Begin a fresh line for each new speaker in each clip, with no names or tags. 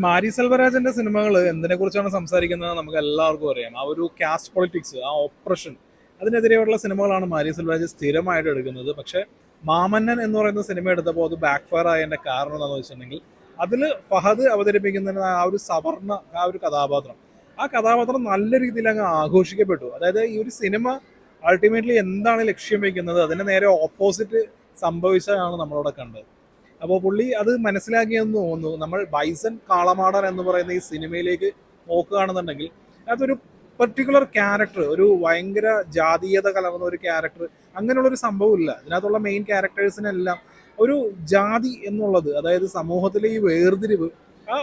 മാരി സെൽവരാജന്റെ സിനിമകൾ എന്തിനെ കുറിച്ചാണ് സംസാരിക്കുന്നത് നമുക്ക് എല്ലാവർക്കും അറിയാം. ആ ഒരു കാസ്റ്റ് പൊളിറ്റിക്സ്, ആ ഓപ്പറേഷൻ, അതിനെതിരെയുള്ള സിനിമകളാണ് മാരി സെൽവരാജ് സ്ഥിരമായിട്ട് എടുക്കുന്നത്. പക്ഷേ മാമന്നൻ എന്ന് പറയുന്ന സിനിമ എടുത്തപ്പോൾ അത് ബാക്ക് ഫയർ ആയതിന്റെ കാരണം എന്താണെന്ന് വെച്ചിട്ടുണ്ടെങ്കിൽ അതിൽ ഫഹദ് അവതരിപ്പിക്കുന്ന ആ ഒരു സവർണ ആ ഒരു കഥാപാത്രം, ആ കഥാപാത്രം നല്ല രീതിയിൽ അങ്ങ് ആഘോഷിക്കപ്പെട്ടു. അതായത് ഈ ഒരു സിനിമ അൾട്ടിമേറ്റ്ലി എന്താണ് ലക്ഷ്യം വയ്ക്കുന്നത് അതിന് നേരെ ഓപ്പോസിറ്റ് സംഭവിച്ചതാണ് നമ്മളവിടെ കണ്ടത്. അപ്പോൾ പുള്ളി അത് മനസ്സിലാക്കിയെന്ന് തോന്നുന്നു. നമ്മൾ ബൈസൺ കാളമാടൻ എന്ന് പറയുന്ന ഈ സിനിമയിലേക്ക് നോക്കുകയാണെന്നുണ്ടെങ്കിൽ അതൊരു പെർട്ടിക്കുലർ ക്യാരക്ടർ, ഒരു ഭയങ്കര ജാതീയത കലർന്ന ഒരു ക്യാരക്ടർ, അങ്ങനെയുള്ളൊരു സംഭവമില്ല. ഇതിനകത്തുള്ള മെയിൻ ക്യാരക്ടേഴ്സിനെല്ലാം ഒരു ജാതി എന്നുള്ളത്, അതായത് സമൂഹത്തിലെ ഈ വേർതിരിവ്, ആ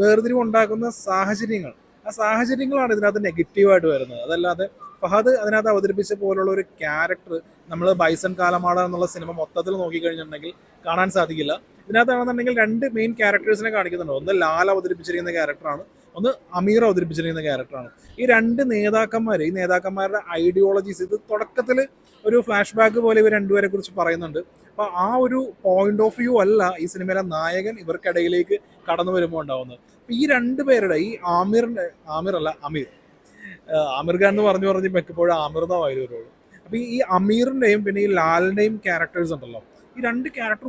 വേർതിരിവ് ഉണ്ടാക്കുന്ന സാഹചര്യങ്ങൾ, ആ സാഹചര്യങ്ങളാണ് ഇതിനകത്ത് നെഗറ്റീവായിട്ട് വരുന്നത്. അതല്ലാതെ ഫഹദ് അതിനകത്ത് അവതരിപ്പിച്ച പോലുള്ള ഒരു ക്യാരക്ടർ നമ്മൾ ബൈസൺ കാലമാട എന്നുള്ള സിനിമ മൊത്തത്തിൽ നോക്കിക്കഴിഞ്ഞിട്ടുണ്ടെങ്കിൽ കാണാൻ സാധിക്കില്ല. ഇതിനകത്താണെന്നുണ്ടെങ്കിൽ രണ്ട് മെയിൻ ക്യാരക്ടേഴ്സിനെ കാണിക്കുന്നുണ്ട്. ഒന്ന് ലാൽ അവതരിപ്പിച്ചിരിക്കുന്ന ക്യാരക്ടറാണ്, ഒന്ന് അമീർ അവതരിപ്പിച്ചിരിക്കുന്ന ക്യാരക്ടറാണ്. ഈ രണ്ട് നേതാക്കന്മാർ, ഈ നേതാക്കന്മാരുടെ ഐഡിയോളജീസ്, ഇത് തുടക്കത്തിൽ ഒരു ഫ്ലാഷ് ബാക്ക് പോലെ ഇവർ രണ്ടുപേരെ കുറിച്ച് പറയുന്നുണ്ട്. അപ്പോൾ ആ ഒരു പോയിന്റ് ഓഫ് വ്യൂ അല്ല ഈ സിനിമയിലെ നായകൻ ഇവർക്കിടയിലേക്ക് കടന്നു വരുമ്പോൾ ഉണ്ടാവുന്നത്. അപ്പോൾ ഈ രണ്ടുപേരുടെ, ഈ ആമിർ ആമിർ ഖാൻ എന്ന് പറഞ്ഞു എപ്പോഴും ആമിർ എന്നാ വായിൽ വരുള്ളൂ. അപ്പൊ ഈ അമീറിന്റെയും പിന്നെ ഈ ലാലിന്റെയും ക്യാരക്ടേഴ്സ് ഉണ്ടല്ലോ, ഈ രണ്ട് ക്യാരക്ടർ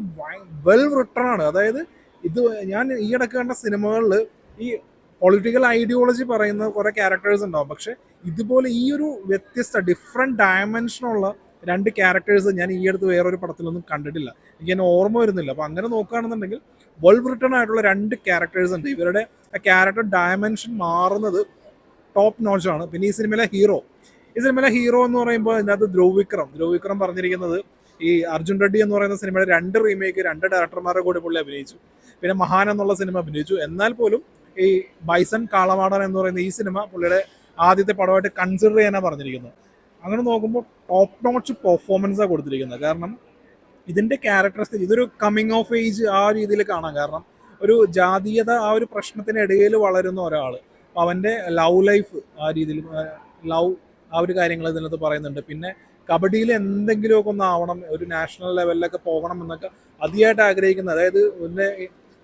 വെൽ റിട്ടൺ ആണ്. അതായത് ഇത് ഞാൻ ഈ ഇടയ്ക്ക് കണ്ട സിനിമകളിൽ ഈ പൊളിറ്റിക്കൽ ഐഡിയോളജി പറയുന്ന കുറെ ക്യാരക്ടേഴ്സ് ഉണ്ടാവും, പക്ഷെ ഇതുപോലെ ഈ ഒരു വ്യത്യസ്ത ഡിഫറെന്റ് ഡയമെൻഷനുള്ള രണ്ട് ക്യാരക്ടേഴ്സ് ഞാൻ ഈ അടുത്ത് വേറൊരു പടത്തിലൊന്നും കണ്ടിട്ടില്ല. എനിക്ക് എന്നെ ഓർമ്മ വരുന്നില്ല. അപ്പൊ അങ്ങനെ നോക്കുകയാണെന്നുണ്ടെങ്കിൽ വെൽ റിട്ടൺ ആയിട്ടുള്ള രണ്ട് ക്യാരക്ടേഴ്സ് ഉണ്ട്. ഇവരുടെ ആ ക്യാരക്ടർ ഡയമെൻഷൻ മാറുന്നത് ടോപ്പ് നോച്ചാണ്. പിന്നെ ഈ സിനിമയിലെ ഹീറോ എന്ന് പറയുമ്പോൾ ഇതിനകത്ത് ധ്രുവ് വിക്രം പറഞ്ഞിരിക്കുന്നത് ഈ അർജുൻ റെഡ്ഡി എന്ന് പറയുന്ന സിനിമയുടെ രണ്ട് റീമേക്ക് രണ്ട് ഡയറക്ടർമാരുടെ കൂടെ പുള്ളി അഭിനയിച്ചു. പിന്നെ മഹാൻ എന്നുള്ള സിനിമ അഭിനയിച്ചു. എന്നാൽ പോലും ഈ ബൈസൺ കാളമാടൻ എന്ന് പറയുന്ന ഈ സിനിമ പുള്ളിയുടെ ആദ്യത്തെ പടമായിട്ട് കൺസിഡർ ചെയ്യാനാണ് പറഞ്ഞിരിക്കുന്നത്. അങ്ങനെ നോക്കുമ്പോൾ ടോപ്പ് നോച്ച് പെർഫോമൻസാണ് കൊടുത്തിരിക്കുന്നത്. കാരണം ഇതിന്റെ ക്യാരക്ടറിസ്റ്റിക്, ഇതൊരു കമ്മിങ് ഓഫ് ഏജ് ആ രീതിയിൽ കാണാം. കാരണം ഒരു ജാതീയത, ആ ഒരു പ്രശ്നത്തിനിടയിൽ വളരുന്ന ഒരാൾ, അവൻ്റെ ലവ് ലൈഫ്, ആ രീതിയിൽ ലവ്, ആ ഒരു കാര്യങ്ങൾ ഇതിനകത്ത് പറയുന്നുണ്ട്. പിന്നെ കബഡിയിൽ എന്തെങ്കിലുമൊക്കെ ഒന്ന് ആവണം, ഒരു നാഷണൽ ലെവലിലൊക്കെ പോകണം എന്നൊക്കെ അതിയായിട്ട് ആഗ്രഹിക്കുന്നത്. അതായത് ഇതിൻ്റെ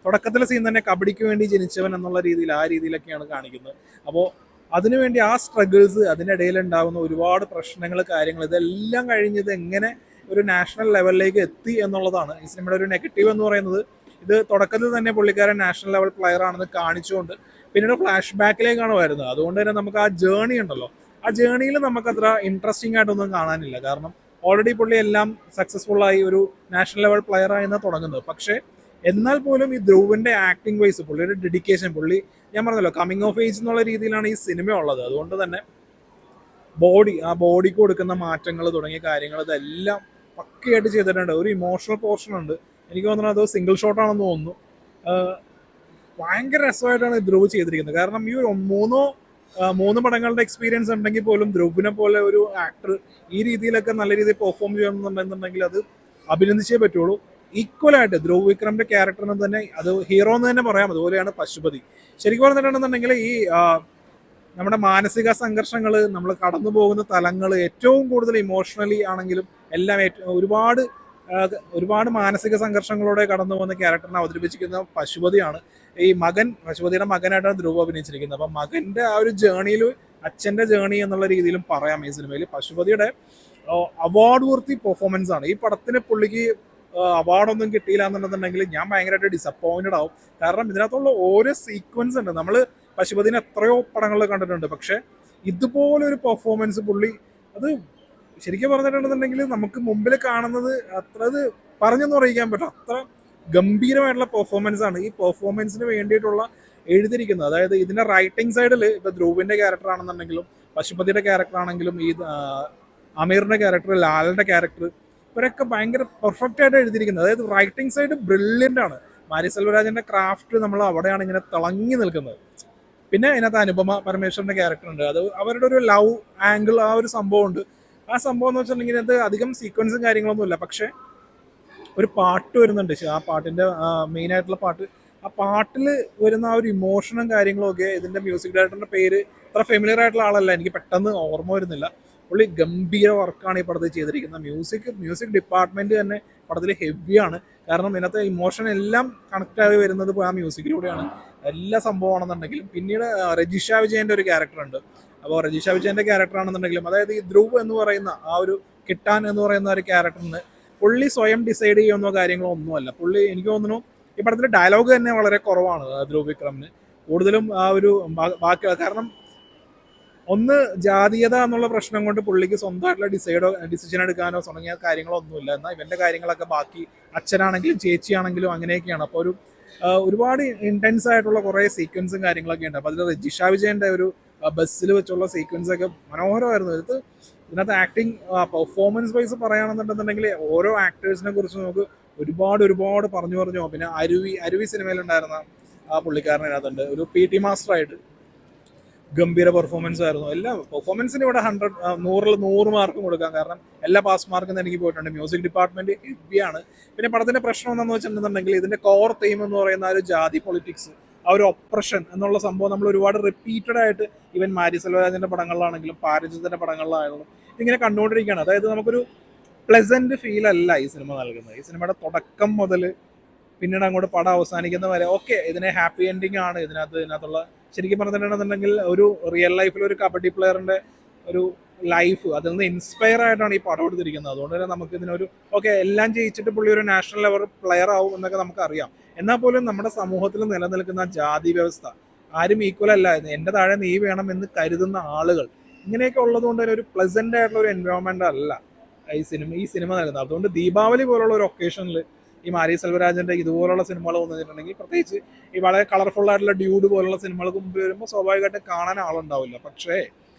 തുടക്കത്തിലെ സീൻ തന്നെ കബഡിക്ക് വേണ്ടി ജനിച്ചവൻ എന്നുള്ള രീതിയിൽ, ആ രീതിയിലൊക്കെയാണ് കാണിക്കുന്നത്. അപ്പോൾ അതിനുവേണ്ടി ആ സ്ട്രഗിൾസ്, അതിനിടയിൽ ഉണ്ടാകുന്ന ഒരുപാട് പ്രശ്നങ്ങൾ, കാര്യങ്ങൾ, ഇതെല്ലാം കഴിഞ്ഞത് എങ്ങനെ ഒരു നാഷണൽ ലെവലിലേക്ക് എത്തി എന്നുള്ളതാണ് ഈ സിനിമയുടെ ഒരു നെഗറ്റീവ് എന്ന് പറയുന്നത്. ഇത് തുടക്കത്തിൽ തന്നെ പുള്ളിക്കാരൻ നാഷണൽ ലെവൽ പ്ലെയർ ആണെന്ന് കാണിച്ചുകൊണ്ട് പിന്നീട് ഫ്ലാഷ് ബാക്കിലേക്കാണ് വരുന്നത്. അതുകൊണ്ട് തന്നെ നമുക്ക് ആ ജേണി ഉണ്ടല്ലോ, ആ ജേണിയിൽ നമുക്കത്ര ഇൻട്രസ്റ്റിംഗ് ആയിട്ടൊന്നും കാണാനില്ല. കാരണം ഓൾറെഡി പുള്ളി എല്ലാം സക്സസ്ഫുള്ളായി ഒരു നാഷണൽ ലെവൽ പ്ലെയർ ആയെന്ന് തുടങ്ങുന്നത്. പക്ഷേ എന്നാൽ പോലും ഈ ധ്രുവിന്റെ ആക്ടിംഗ് വൈസ്, പുള്ളിയുടെ ഡെഡിക്കേഷൻ, പുള്ളി ഞാൻ പറഞ്ഞല്ലോ കമ്മിങ് ഓഫ് ഏജ് എന്നുള്ള രീതിയിലാണ് ഈ സിനിമ ഉള്ളത്. അതുകൊണ്ട് തന്നെ ആ ബോഡിക്ക് കൊടുക്കുന്ന മാറ്റങ്ങൾ തുടങ്ങിയ കാര്യങ്ങൾ ഇതെല്ലാം പക്കയായിട്ട് ചെയ്തിട്ടുണ്ട്. ഒരു ഇമോഷണൽ പോർഷൻ ഉണ്ട്. എനിക്ക് തോന്നുന്നത് അത് സിംഗിൾ ഷോട്ടാണെന്ന് തോന്നുന്നു. ഭയങ്കര രസമായിട്ടാണ് ധ്രുവ് ചെയ്തിരിക്കുന്നത്. കാരണം ഈ ഒരു മൂന്ന് പടങ്ങളുടെ എക്സ്പീരിയൻസ് ഉണ്ടെങ്കിൽ പോലും ധ്രുവിനെ പോലെ ഒരു ആക്ടർ ഈ രീതിയിലൊക്കെ നല്ല രീതിയിൽ പെർഫോം ചെയ്യണമെന്നുണ്ടെന്നുണ്ടെങ്കിൽ അത് അഭിനന്ദിച്ചേ പറ്റുള്ളൂ. ഈക്വലായിട്ട് ധ്രുവ് വിക്രമിന്റെ ക്യാരക്ടറിന് തന്നെ, അത് ഹീറോ എന്ന് തന്നെ പറയാം. അതുപോലെയാണ് പശുപതി. ശരിക്കും പറഞ്ഞിട്ടുണ്ടെന്നുണ്ടെങ്കിൽ ഈ നമ്മുടെ മാനസിക സംഘർഷങ്ങൾ, നമ്മൾ കടന്നു പോകുന്ന തലങ്ങൾ, ഏറ്റവും കൂടുതൽ ഇമോഷണലി ആണെങ്കിലും എല്ലാം ഒരുപാട് മാനസിക സംഘർഷങ്ങളോടെ കടന്നു പോകുന്ന ക്യാരക്ടറിനെ അവതരിപ്പിച്ചിരിക്കുന്ന പശുപതിയുടെ മകനായിട്ടാണ് ധ്രുവ് അഭിനയിച്ചിരിക്കുന്നത്. അപ്പം മകന്റെ ആ ഒരു ജേണിയിൽ അച്ഛന്റെ ജേണി എന്നുള്ള രീതിയിലും പറയാം ഈ സിനിമയിൽ. പശുപതിയുടെ അവാർഡ് വർത്തി പെർഫോമൻസ് ആണ്. ഈ പടത്തിന് പുള്ളിക്ക് അവാർഡൊന്നും കിട്ടിയില്ല എന്നുണ്ടെന്നുണ്ടെങ്കിൽ ഞാൻ ഭയങ്കരമായിട്ട് ഡിസപ്പോയിന്റഡ് ആവും. കാരണം ഇതിനകത്തുള്ള ഓരോ സീക്വൻസ് ഉണ്ട്. നമ്മൾ പശുപതിനെ എത്രയോ പടങ്ങളിൽ കണ്ടിട്ടുണ്ട്, പക്ഷെ ഇതുപോലെ ഒരു പെർഫോമൻസ് പുള്ളി, അത് ശരിക്കും പറഞ്ഞിട്ടുണ്ടെന്നുണ്ടെങ്കിൽ നമുക്ക് മുമ്പിൽ കാണുന്നത് അത്ര, അത് പറഞ്ഞൊന്നും അറിയിക്കാൻ പറ്റും, അത്ര ഗംഭീരമായിട്ടുള്ള പെർഫോമൻസ് ആണ്. ഈ പെർഫോമൻസിന് വേണ്ടിയിട്ടുള്ള എഴുതിയിരിക്കുന്നത്. അതായത് ഇതിന്റെ റൈറ്റിംഗ് സൈഡിൽ ഇപ്പൊ ധ്രുവിന്റെ ക്യാരക്ടർ ആണെന്നുണ്ടെങ്കിലും പശുപതിയുടെ ക്യാരക്ടർ ആണെങ്കിലും ഈ അമീറിന്റെ ക്യാരക്ടർ, ലാലിന്റെ ക്യാരക്ടർ, ഇവരൊക്കെ ഭയങ്കര പെർഫെക്റ്റ് ആയിട്ട് എഴുതിയിരിക്കുന്നത്. അതായത് റൈറ്റിംഗ് സൈഡ് ബ്രില്യൻ്റ് ആണ്. മാരി സെൽവരാജിന്റെ ക്രാഫ്റ്റ് നമ്മൾ അവിടെയാണ് ഇങ്ങനെ തിളങ്ങി നിൽക്കുന്നത്. പിന്നെ അതിനകത്ത് അനുപമ പരമേശ്വരന്റെ ക്യാരക്ടർ ഉണ്ട്. അത് അവരുടെ ഒരു ലവ് ആംഗിൾ, ആ ഒരു സംഭവം ഉണ്ട്. ആ സംഭവം എന്ന് വെച്ചിട്ടുണ്ടെങ്കിൽ അത് അധികം സീക്വൻസും കാര്യങ്ങളൊന്നുമില്ല, പക്ഷെ ഒരു പാട്ട് വരുന്നുണ്ട്. ആ പാട്ടിന്റെ മെയിൻ ആയിട്ടുള്ള പാട്ട്, ആ പാട്ടിൽ വരുന്ന ആ ഒരു ഇമോഷനും കാര്യങ്ങളും ഒക്കെ, ഇതിന്റെ മ്യൂസിക് ഡയറക്ടറിന്റെ പേര് അത്ര ഫെമിലിയർ ആയിട്ടുള്ള ആളല്ല, എനിക്ക് പെട്ടെന്ന് ഓർമ്മ വരുന്നില്ല. പുള്ളി ഗംഭീര വർക്കാണ് ഈ പടത്തിൽ ചെയ്തിരിക്കുന്നത്. മ്യൂസിക് ഡിപ്പാർട്ട്മെന്റ് തന്നെ പടത്തിൽ ഹെവിയാണ്. കാരണം ഇതിനകത്തെ ഇമോഷൻ എല്ലാം കണക്ട് ആയി വരുന്നത് ആ മ്യൂസിക്കിലൂടെയാണ്. എല്ലാ സംഭവമാണെന്നുണ്ടെങ്കിലും പിന്നീട് രജിഷ വിജയന്റെ ഒരു ക്യാരക്ടർ ഉണ്ട്. അപ്പോൾ രജിഷ വിജയന്റെ ക്യാരക്ടർ ആണെന്നുണ്ടെങ്കിലും, അതായത് ഈ ധ്രുവ് എന്ന് പറയുന്ന ആ ഒരു കിട്ടാൻ എന്ന് പറയുന്ന ഒരു ക്യാരക്ടറിന് പുള്ളി സ്വയം ഡിസൈഡ് ചെയ്യുന്ന കാര്യങ്ങളോ ഒന്നുമല്ല. പുള്ളി എനിക്ക് തോന്നുന്നു ഈ പടത്തിൽ ഡയലോഗ് തന്നെ വളരെ കുറവാണ് ധ്രുവ് വിക്രമിന്. കൂടുതലും ആ ഒരു ബാക്കി, കാരണം ഒന്ന് ജാതീയത എന്നുള്ള പ്രശ്നം കൊണ്ട് പുള്ളിക്ക് സ്വന്തമായിട്ടുള്ള ഡിസിഷൻ എടുക്കാനോ തുടങ്ങിയ കാര്യങ്ങളോ ഒന്നുമില്ല. എന്നാൽ ഇവന്റെ കാര്യങ്ങളൊക്കെ ബാക്കി അച്ഛനാണെങ്കിലും ചേച്ചിയാണെങ്കിലും അങ്ങനെയൊക്കെയാണ്. അപ്പോൾ ഒരുപാട് ഇന്റൻസ് ആയിട്ടുള്ള കുറേ സീക്വൻസും കാര്യങ്ങളൊക്കെ ഉണ്ട്. അപ്പോൾ അതിൽ രജിഷ വിജയന്റെ ഒരു ബസ്സിൽ വെച്ചുള്ള സീക്വൻസ് ഒക്കെ മനോഹരമായിരുന്നു. ഇതിനകത്ത് ആക്ടിങ് പെർഫോമൻസ് വൈസ് പറയുകയാണെന്നുണ്ടെന്നുണ്ടെങ്കിൽ ഓരോ ആക്ടേഴ്സിനെ കുറിച്ച് നമുക്ക് ഒരുപാട് പറഞ്ഞു. പിന്നെ അരുവി സിനിമയിലുണ്ടായിരുന്ന ആ പുള്ളിക്കാരൻ ഇതിനകത്തുണ്ട്, ഒരു PT മാസ്റ്ററായിട്ട് ഗംഭീര പെർഫോമൻസ് ആയിരുന്നു. എല്ലാ പെർഫോമൻസിന് ഇവിടെ 100 മാർക്കും കൊടുക്കാം, കാരണം എല്ലാ പാസ് മാർക്കും എനിക്ക് പോയിട്ടുണ്ട്. മ്യൂസിക് ഡിപ്പാർട്ട്മെന്റ് ഹെവിയാണ്. പിന്നെ പടത്തിന്റെ പ്രശ്നം എന്താണെന്ന് വെച്ചിട്ടുണ്ടെന്നുണ്ടെങ്കിൽ ഇതിന്റെ കോർ തീം എന്ന് പറയുന്ന ഒരു ജാതി പൊളിറ്റിക്സ്, ആ ഒരു ഒപ്രഷൻ എന്നുള്ള സംഭവം നമ്മൾ ഒരുപാട് റിപ്പീറ്റഡ് ആയിട്ട് ഈവൻ മാരി സെൽവരാജിന്റെ പടങ്ങളിലാണെങ്കിലും പാരിജിത്തിന്റെ പടങ്ങളിലാണെങ്കിലും ഇതിങ്ങനെ കണ്ടുകൊണ്ടിരിക്കുകയാണ്. അതായത് നമുക്കൊരു പ്ലസന്റ് ഫീൽ അല്ല ഈ സിനിമ നൽകുന്നത്. ഈ സിനിമയുടെ തുടക്കം മുതൽ പിന്നീട് അങ്ങോട്ട് പടം അവസാനിക്കുന്ന വരെ ഓക്കെ ഇതിനെ ഹാപ്പി എൻഡിങ് ആണ് ഇതിനകത്തുള്ള. ശരിക്കും പറഞ്ഞിട്ടുണ്ടെന്നുണ്ടെങ്കിൽ ഒരു റിയൽ ലൈഫിൽ ഒരു കബഡി പ്ലെയറിന്റെ ഒരു ലൈഫ് അതിൽ നിന്ന് ഇൻസ്പയർ ആയിട്ടാണ് ഈ പടം എടുത്തിരിക്കുന്നത്. അതുകൊണ്ട് തന്നെ നമുക്ക് ഇതിനൊരു ഓക്കെ എല്ലാം ജയിച്ചിട്ട് പുള്ളി ഒരു നാഷണൽ ലെവൽ പ്ലെയർ ആവും എന്നൊക്കെ നമുക്കറിയാം. എന്നാൽ പോലും നമ്മുടെ സമൂഹത്തിൽ നിലനിൽക്കുന്ന ജാതി വ്യവസ്ഥ, ആരും ഈക്വൽ അല്ല, എൻ്റെ താഴെ നീ വേണം എന്ന് കരുതുന്ന ആളുകൾ, ഇങ്ങനെയൊക്കെ ഉള്ളതുകൊണ്ട് തന്നെ ഒരു പ്ലസന്റ് ആയിട്ടുള്ള ഒരു എൻവയോൺമെന്റ് അല്ല ഈ സിനിമ നൽകുന്നത്. അതുകൊണ്ട് ദീപാവലി പോലുള്ള ഒരു ഒക്കേഷനിൽ ഈ മാരി സെൽവരാജന്റെ ഇതുപോലുള്ള സിനിമകൾ വന്നിട്ടുണ്ടെങ്കിൽ, പ്രത്യേകിച്ച് ഈ വളരെ കളർഫുൾ ആയിട്ടുള്ള ഡ്യൂഡ് പോലുള്ള സിനിമകൾക്ക് മുമ്പ് വരുമ്പോൾ സ്വാഭാവികമായിട്ടും കാണാൻ ആളുണ്ടാവില്ല. പക്ഷേ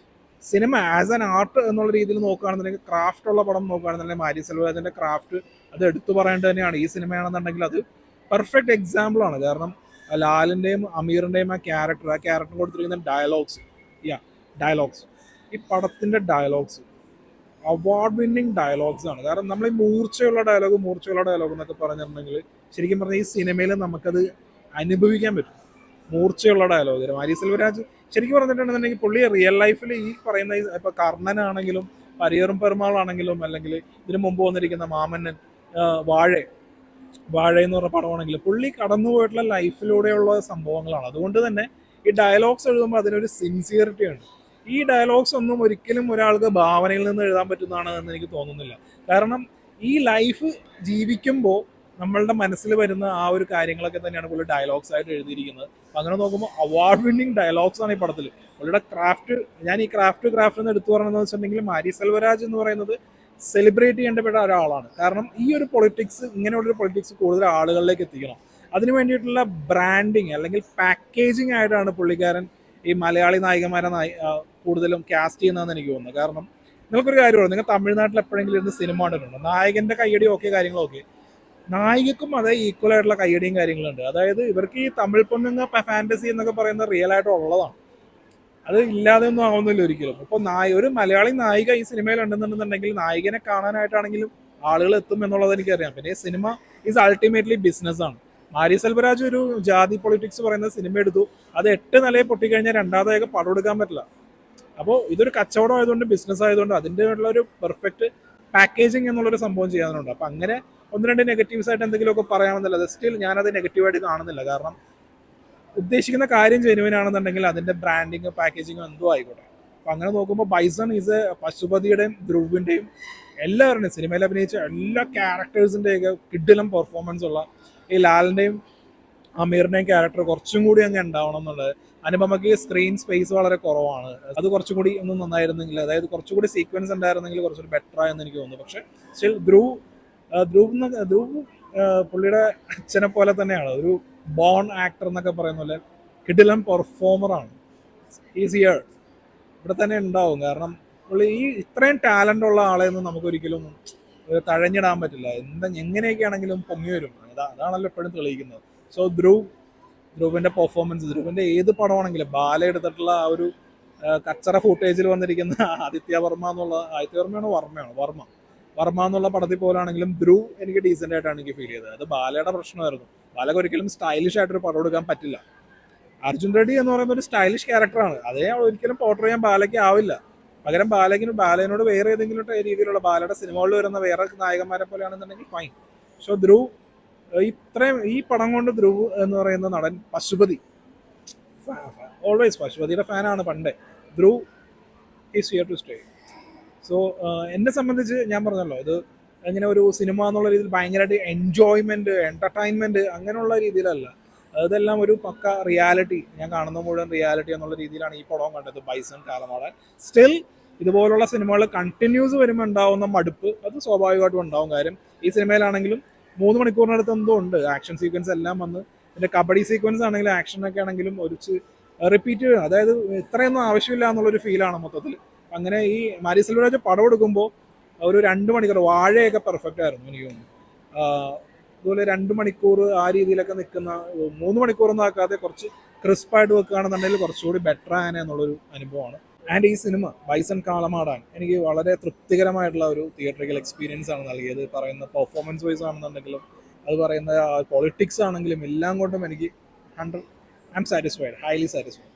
സിനിമ ആസ് ആൻ ആർട്ട് എന്നുള്ള രീതിയിൽ നോക്കുകയാണെന്നുണ്ടെങ്കിൽ, ക്രാഫ്റ്റ് ഉള്ള പടം നോക്കുകയാണെന്നുണ്ടെങ്കിൽ മാരി സെൽവരാജന്റെ ക്രാഫ്റ്റ് അത് എടുത്തു പറയേണ്ടത് തന്നെയാണ്. ഈ സിനിമയാണെന്നുണ്ടെങ്കിൽ അത് പെർഫെക്റ്റ് എക്സാമ്പിൾ ആണ്. കാരണം ലാലിന്റെയും അമീറിന്റെയും ആ ക്യാരക്ടർ കൊടുത്തിരിക്കുന്ന ഡയലോഗ്സ് ഈ പടത്തിന്റെ ഡയലോഗ്സ് അവാർഡ് വിന്നിങ് ഡയലോഗ്സ് ആണ്. കാരണം നമ്മൾ ഈ മൂർച്ചയുള്ള ഡയലോഗ് എന്നൊക്കെ പറഞ്ഞിട്ടുണ്ടെങ്കിൽ ശരിക്കും പറഞ്ഞാൽ ഈ സിനിമയിൽ നമുക്കത് അനുഭവിക്കാൻ പറ്റും. മൂർച്ചയുള്ള ഡയലോഗ് മാരി സെൽവരാജ് ശരിക്കും പറഞ്ഞിട്ടുണ്ടെന്നുണ്ടെങ്കിൽ പുള്ളി റിയൽ ലൈഫിൽ ഈ പറയുന്ന ഇപ്പൊ കർണനാണെങ്കിലും പരിയറും പെരുമാളാണെങ്കിലും അല്ലെങ്കിൽ ഇതിനു മുമ്പ് വന്നിരിക്കുന്ന മാമന്നൻ, വാഴ എന്ന് പറഞ്ഞ പടമാണെങ്കിലും പുള്ളി കടന്നുപോയിട്ടുള്ള ലൈഫിലൂടെയുള്ള സംഭവങ്ങളാണ്. അതുകൊണ്ട് തന്നെ ഈ ഡയലോഗ്സ് എഴുതുമ്പോൾ അതിനൊരു സിൻസിയറിറ്റി ഉണ്ട്. ഈ ഡയലോഗ്സ് ഒന്നും ഒരിക്കലും ഒരാൾക്ക് ഭാവനയിൽ നിന്ന് എഴുതാൻ പറ്റുന്നതാണ് എന്ന് എനിക്ക് തോന്നുന്നില്ല. കാരണം ഈ ലൈഫ് ജീവിക്കുമ്പോൾ നമ്മളുടെ മനസ്സിൽ വരുന്ന ആ ഒരു കാര്യങ്ങളൊക്കെ തന്നെയാണ് പുള്ളി ഡയലോഗ്സ് ആയിട്ട് എഴുതിയിരിക്കുന്നത്. അങ്ങനെ നോക്കുമ്പോൾ അവാർഡ് വിന്നിങ് ഡയലോഗ്സ് ആണ് ഈ പടത്തിൽ. പുള്ളിയുടെ ക്രാഫ്റ്റ്, ഞാൻ ഈ ക്രാഫ്റ്റ് എന്ന് എടുത്തു പറയുന്നത് വെച്ചിട്ടുണ്ടെങ്കിൽ മാരി സെൽവരാജ് എന്ന് പറയുന്നത് സെലിബ്രേറ്റ് ചെയ്യേണ്ടപ്പെട്ട ഒരാളാണ്. കാരണം ഈ ഒരു പൊളിറ്റിക്സ്, ഇങ്ങനെയുള്ളൊരു പൊളിറ്റിക്സ് കൂടുതൽ ആളുകളിലേക്ക് എത്തിക്കണം. അതിന് വേണ്ടിയിട്ടുള്ള ബ്രാൻഡിങ് അല്ലെങ്കിൽ പാക്കേജിങ് ആയിട്ടാണ് പുള്ളിക്കാരൻ ഈ മലയാളി നായികമാരെ കൂടുതലും കാസ്റ്റ് ചെയ്യുന്നതെന്ന് എനിക്ക് തോന്നുന്നു. കാരണം നിങ്ങൾക്കൊരു കാര്യമാണ്, നിങ്ങൾ തമിഴ്നാട്ടിൽ എപ്പോഴെങ്കിലും ഇരുന്ന് സിനിമ കണ്ടിട്ടുണ്ടോ? നായകന്റെ കയ്യടി ഓക്കെ, കാര്യങ്ങളൊക്കെ, നായികക്കും അതേ ഈക്വൽ ആയിട്ടുള്ള കയ്യടിയും കാര്യങ്ങളുണ്ട്. അതായത് ഇവർക്ക് ഈ തമിഴ് പൊണ്ണുങ്ങ ഫാന്റസി എന്നൊക്കെ പറയുന്നത് റിയൽ ആയിട്ട് ഉള്ളതാണ്. അത് ഇല്ലാതെ ഒന്നും ആവുന്നില്ല ഒരിക്കലും. ഇപ്പൊ ഒരു മലയാളി നായിക ഈ സിനിമയിൽ ഉണ്ടെന്നുണ്ടെന്നുണ്ടെങ്കിൽ നായികനെ കാണാനായിട്ടാണെങ്കിലും ആളുകൾ എത്തും എന്നുള്ളത് എനിക്കറിയാം. പിന്നെ സിനിമ ഈസ് അൾട്ടിമേറ്റ്ലി ബിസിനസ് ആണ്. മാരി സെൽവരാജ് ഒരു ജാതി പൊളിറ്റിക്സ് പറയുന്ന സിനിമ എടുത്തു, അത് 8 നിലയെ പൊട്ടിക്കഴിഞ്ഞാൽ രണ്ടാമതൊക്കെ പടം എടുക്കാൻ പറ്റില്ല. അപ്പോൾ ഇതൊരു കച്ചവടം ആയതുകൊണ്ട്, ബിസിനസ് ആയതുകൊണ്ട് അതിൻ്റെ ഉള്ള ഒരു പെർഫെക്റ്റ് പാക്കേജിങ് എന്നുള്ളൊരു സംഭവം ചെയ്യാനുണ്ട്. അപ്പം അങ്ങനെ 1-2 നെഗറ്റീവ്സ് ആയിട്ട് എന്തെങ്കിലുമൊക്കെ പറയാമെന്നല്ല, സ്റ്റിൽ ഞാനത് നെഗറ്റീവായിട്ട് കാണുന്നില്ല. കാരണം ഉദ്ദേശിക്കുന്ന കാര്യം ജെനുവിൻ ആണെന്നുണ്ടെങ്കിൽ അതിന്റെ ബ്രാൻഡിങ് പാക്കേജിങ് എന്തോ ആയിക്കോട്ടെ. അപ്പൊ അങ്ങനെ നോക്കുമ്പോൾ ബൈസൺ ഈസ് പശുപതിയുടെയും ധ്രുവിന്റെയും എല്ലാവരുടെയും സിനിമയിൽ അഭിനയിച്ച എല്ലാ ക്യാരക്ടേഴ്സിന്റെയൊക്കെ കിഡിലും പെർഫോമൻസ് ഉള്ള ഈ ലാലിന്റെയും അമീറിന്റെയും ക്യാരക്ടർ കുറച്ചും കൂടി അങ്ങ് ഉണ്ടാവണം എന്നുള്ളത്. അനുപമയ്ക്ക് സ്ക്രീൻ സ്പേസ് വളരെ കുറവാണ്, അത് കുറച്ചും കൂടി ഒന്ന് നന്നായിരുന്നെങ്കിൽ, അതായത് കുറച്ചുകൂടി സീക്വൻസ് ഉണ്ടായിരുന്നെങ്കിൽ കുറച്ചുകൂടി ബെറ്റർ ആയെന്ന് എനിക്ക് തോന്നുന്നു. പക്ഷെ സ്റ്റിൽ ധ്രുവ് പുള്ളിയുടെ അച്ഛനെ പോലെ തന്നെയാണ്, ഒരു ബോൺ ആക്ടർ എന്നൊക്കെ പറയുന്ന പോലെ കിടിലൻ പെർഫോമറാണ്. ഈസ് ഹിയർ, ഇവിടെ തന്നെ ഉണ്ടാവും. കാരണം പുള്ളി ഈ ഇത്രയും ടാലന്റ് ഉള്ള ആളെയൊന്നും നമുക്കൊരിക്കലും തഴഞ്ഞിടാൻ പറ്റില്ല. എങ്ങനെയൊക്കെ ആണെങ്കിലും പൊങ്ങി വരും. അതാണല്ലോ എപ്പോഴും തെളിയിക്കുന്നത്. സോ ധ്രുവിന്റെ പെർഫോമൻസ്, ധ്രുവിന്റെ ഏത് പടമാണെങ്കിലും, ബാല എടുത്തിട്ടുള്ള ആ ഒരു കച്ചറ ഫുട്ടേജിൽ വന്നിരിക്കുന്ന വർമ്മ എന്നുള്ള പടത്തിൽ പോലാണെങ്കിലും ധ്രുവ് എനിക്ക് ഡീസെന്റ് ആയിട്ടാണ് എനിക്ക് ഫീൽ ചെയ്തത്. അത് ബാലയുടെ പ്രശ്നമായിരുന്നു. ബാലക്ക് ഒരിക്കലും സ്റ്റൈലിഷ് ആയിട്ടൊരു പടം എടുക്കാൻ പറ്റില്ല. അർജുൻ റെഡ്ഡി എന്ന് പറയുന്ന ഒരു സ്റ്റൈലിഷ് ക്യാരക്ടറാണ്, അതേ ഒരിക്കലും പോർട്രേ ചെയ്യാൻ ബാലയ്ക്ക് ആവില്ല. പകരം ബാലനോട് വേറെ ഏതെങ്കിലും രീതിയിലുള്ള ബാലയുടെ സിനിമകളിൽ വരുന്ന വേറെ നായകന്മാരെ പോലെയാണെന്നുണ്ടെങ്കിൽ ഫൈൻ. സോ ധ്രുവ് ഇത്രയും ഈ പടം കൊണ്ട് ധ്രുവ് എന്ന് പറയുന്ന നടൻ പശുപതി, ഓൾവേസ് പശുപതിയുടെ ഫാനാണ് പണ്ടേ. Dhruv is here to stay. So എന്നെ സംബന്ധിച്ച് ഞാൻ പറഞ്ഞല്ലോ, ഇത് ഇങ്ങനെ ഒരു സിനിമ എന്നുള്ള രീതിയിൽ ഭയങ്കരമായിട്ട് എൻജോയ്മെന്റ് എന്റർടൈൻമെന്റ് അങ്ങനെയുള്ള രീതിയിലല്ല. അതെല്ലാം ഒരു പക്ക റിയാലിറ്റി, ഞാൻ കാണുന്ന മുഴുവൻ റിയാലിറ്റി എന്നുള്ള രീതിയിലാണ് ഈ പടവും കണ്ടത്, ബൈസൺ കാലമാടാൻ. സ്റ്റിൽ ഇതുപോലുള്ള സിനിമകൾ കണ്ടിന്യൂസ് വരുമ്പോൾ ഉണ്ടാവുന്ന മടുപ്പ് അത് സ്വാഭാവികമായിട്ടും ഉണ്ടാവും. കാര്യം ഈ സിനിമയിലാണെങ്കിലും 3 മണിക്കൂറിനടുത്ത് എന്തോ ഉണ്ട്, ആക്ഷൻ സീക്വൻസ് എല്ലാം വന്ന്, പിന്നെ കബഡി സീക്വൻസ് ആണെങ്കിലും ആക്ഷനൊക്കെ ആണെങ്കിലും ഒരു റിപ്പീറ്റ് ചെയ്യും. അതായത് ഇത്രയൊന്നും ആവശ്യമില്ല എന്നുള്ളൊരു ഫീലാണ് മൊത്തത്തിൽ. അങ്ങനെ ഈ മാരി സെൽവരാജ് പടം എടുക്കുമ്പോൾ ഒരു 2 മണിക്കൂർ, വാഴയൊക്കെ പെർഫെക്റ്റ് ആയിരുന്നു എനിക്ക് തോന്നുന്നു. അതുപോലെ 2 മണിക്കൂർ ആ രീതിയിലൊക്കെ നിൽക്കുന്ന, 3 മണിക്കൂറൊന്നും ആക്കാതെ കുറച്ച് ക്രിസ്പായിട്ട് വെക്കുകയാണെന്നുണ്ടെങ്കിൽ കുറച്ചുകൂടി ബെറ്റർ ആനെ എന്നുള്ളൊരു അനുഭവമാണ്. ആൻഡ് ഈ സിനിമ ബൈസൺ കാലമാടാൻ എനിക്ക് വളരെ തൃപ്തികരമായിട്ടുള്ള ഒരു തിയേറ്ററിക്കൽ എക്സ്പീരിയൻസ് ആണ് നൽകിയത്. പറയുന്ന പെർഫോമൻസ് വൈസ് ആണെന്നുണ്ടെങ്കിലും അത് പറയുന്ന പൊളിറ്റിക്സ് ആണെങ്കിലും എല്ലാം കൊണ്ടും എനിക്ക് 100 I M satisfied, highly satisfied.